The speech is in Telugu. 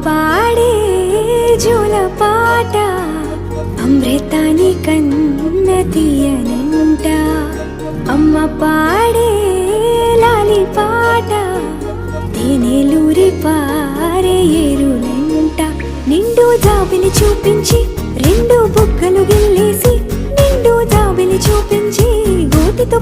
పాడే జోలపాట అమృతాని కన్న తీయనంట. అమ్మ పాడే లాలి పాట తేనెలూరి పారే ఏరులంట. నిండు జాబిలి చూపించి రెండు బుగ్గలు గిల్లేసి, నిండు జాబిలి చూపించి గోటితో